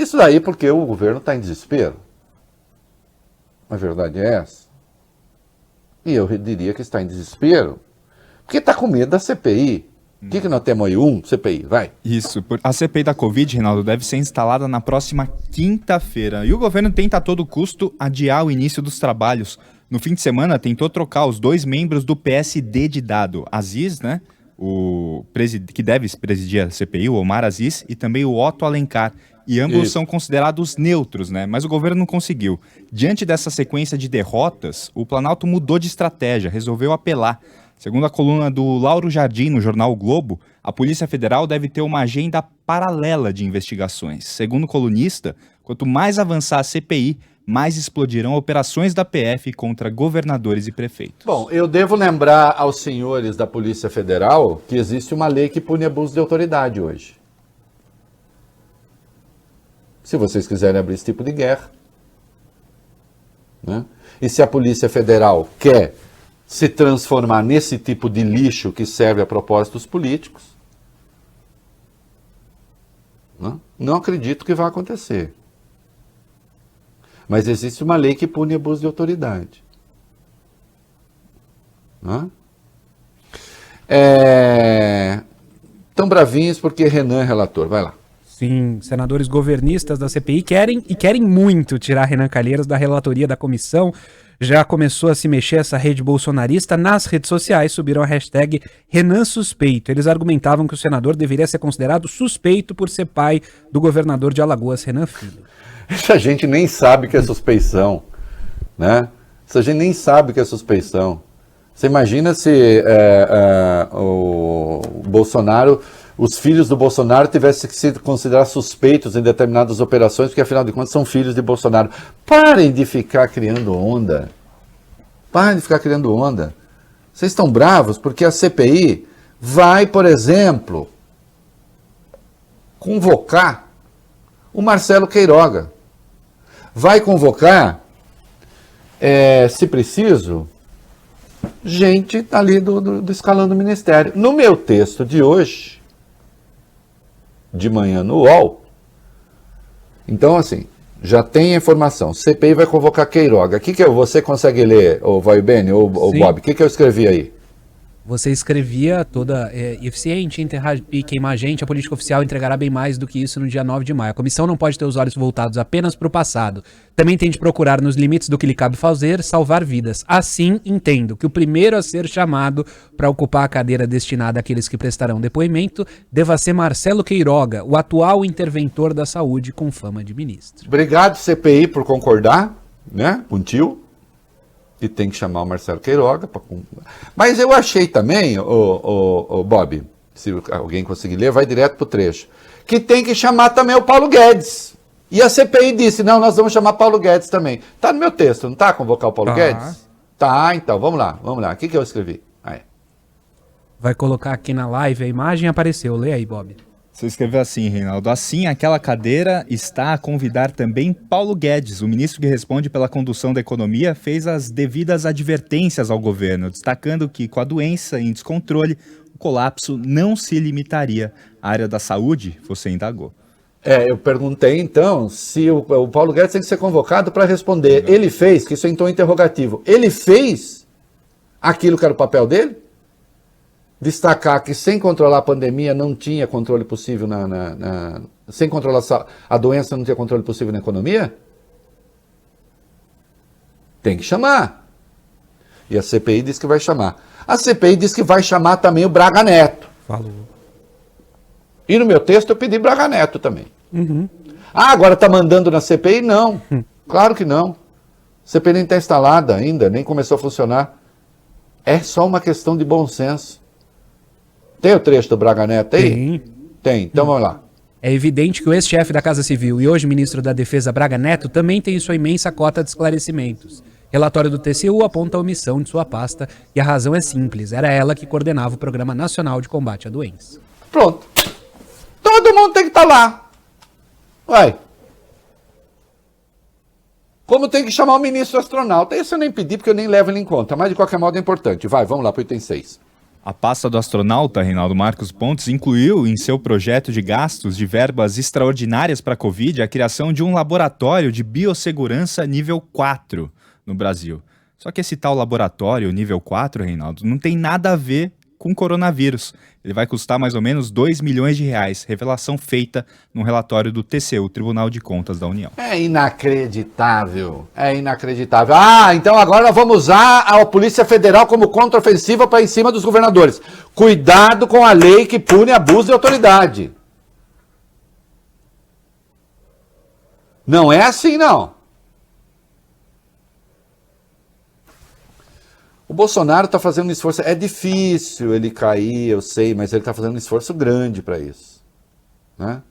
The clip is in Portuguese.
Isso daí porque o governo está em desespero. A verdade é essa. E eu diria que está em desespero porque está com medo da CPI. O que nós temos aí? CPI, vai. Isso. A CPI da Covid, Reinaldo, deve ser instalada na próxima quinta-feira. E o governo tenta a todo custo adiar o início dos trabalhos. No fim de semana, tentou trocar os 2 membros do PSD de dado. Aziz, né? Que deve presidir a CPI, o Omar Aziz, e também o Otto Alencar. E ambos são considerados neutros, né? Mas o governo não conseguiu. Diante dessa sequência de derrotas, o Planalto mudou de estratégia, resolveu apelar. Segundo a coluna do Lauro Jardim, no jornal o Globo, a Polícia Federal deve ter uma agenda paralela de investigações. Segundo o colunista, quanto mais avançar a CPI, mais explodirão operações da PF contra governadores e prefeitos. Bom, eu devo lembrar aos senhores da Polícia Federal que existe uma lei que pune abuso de autoridade hoje. Se vocês quiserem abrir esse tipo de guerra, né? E se a Polícia Federal quer se transformar nesse tipo de lixo que serve a propósitos políticos, não acredito que vai acontecer. Mas existe uma lei que pune abuso de autoridade. Tão bravinhos porque Renan é relator. Vai lá. Sim, senadores governistas da CPI querem muito tirar Renan Calheiros da relatoria da comissão. Já começou a se mexer essa rede bolsonarista. Nas redes sociais subiram a hashtag Renan Suspeito. Eles argumentavam que o senador deveria ser considerado suspeito por ser pai do governador de Alagoas, Renan Filho. Essa gente nem sabe que é suspeição, né? Essa gente nem sabe que é suspeição. Você imagina se o Bolsonaro, os filhos do Bolsonaro tivessem que se considerar suspeitos em determinadas operações, porque afinal de contas são filhos de Bolsonaro. Parem de ficar criando onda. Parem de ficar criando onda. Vocês estão bravos porque a CPI vai, por exemplo, convocar o Marcelo Queiroga. Vai convocar, se preciso, gente ali do escalão do ministério. No meu texto de hoje, de manhã no UOL, então assim, já tem a informação, CPI vai convocar Queiroga. O que você consegue ler, ou Vai Bene, ou Bob? O que eu escrevi aí? Você escrevia toda eficiente, enterrar e queimar gente, a política oficial entregará bem mais do que isso no dia 9 de maio. A comissão não pode ter os olhos voltados apenas para o passado. Também tem de procurar, nos limites do que lhe cabe fazer, salvar vidas. Assim, entendo que o primeiro a ser chamado para ocupar a cadeira destinada àqueles que prestarão depoimento deva ser Marcelo Queiroga, o atual interventor da saúde com fama de ministro. Obrigado, CPI, por concordar, né, com o tio. E tem que chamar o Marcelo Queiroga. Mas eu achei também, Bob, se alguém conseguir ler, vai direto para o trecho, que tem que chamar também o Paulo Guedes. E a CPI disse, não, nós vamos chamar Paulo Guedes também. Está no meu texto, não está? Convocar o Paulo Guedes? Tá, então, vamos lá. O que eu escrevi? Aí. Vai colocar aqui na live a imagem, apareceu. Lê aí, Bob. Você escreveu assim, Reinaldo. Assim, aquela cadeira está a convidar também Paulo Guedes. O ministro que responde pela condução da economia fez as devidas advertências ao governo, destacando que, com a doença em descontrole, o colapso não se limitaria à área da saúde, você indagou. Eu perguntei, então, se o Paulo Guedes tem que ser convocado para responder. Ele fez, que isso é então interrogativo, ele fez aquilo que era o papel dele? Destacar que sem controlar a pandemia não tinha controle possível sem controlar a doença não tinha controle possível na economia? Tem que chamar. E a CPI diz que vai chamar. A CPI diz que vai chamar também o Braga Neto. Falou. E no meu texto eu pedi Braga Neto também. Agora está mandando na CPI? Não. Claro que não. A CPI nem está instalada ainda, nem começou a funcionar. É só uma questão de bom senso. Tem o trecho do Braga Neto aí? Tem. Então vamos lá. É evidente que o ex-chefe da Casa Civil e hoje ministro da Defesa, Braga Neto, também tem sua imensa cota de esclarecimentos. Relatório do TCU aponta a omissão de sua pasta e a razão é simples. Era ela que coordenava o Programa Nacional de Combate à Doença. Pronto. Todo mundo tem que estar lá. Vai. Como tem que chamar o ministro astronauta. Isso eu nem pedi porque eu nem levo ele em conta, mas de qualquer modo é importante. Vai, vamos lá para o item 6. A pasta do astronauta Reinaldo Marcos Pontes incluiu em seu projeto de gastos de verbas extraordinárias para a Covid a criação de um laboratório de biossegurança nível 4 no Brasil. Só que esse tal laboratório nível 4, Reinaldo, não tem nada a ver com coronavírus. Ele vai custar mais ou menos 2 milhões de reais, revelação feita num relatório do TCU, Tribunal de Contas da União. É inacreditável, é inacreditável. Ah, então agora nós vamos usar a Polícia Federal como contraofensiva para em cima dos governadores. Cuidado com a lei que pune abuso de autoridade. Não é assim, não. O Bolsonaro está fazendo um esforço, é difícil ele cair, eu sei, mas ele está fazendo um esforço grande para isso, né?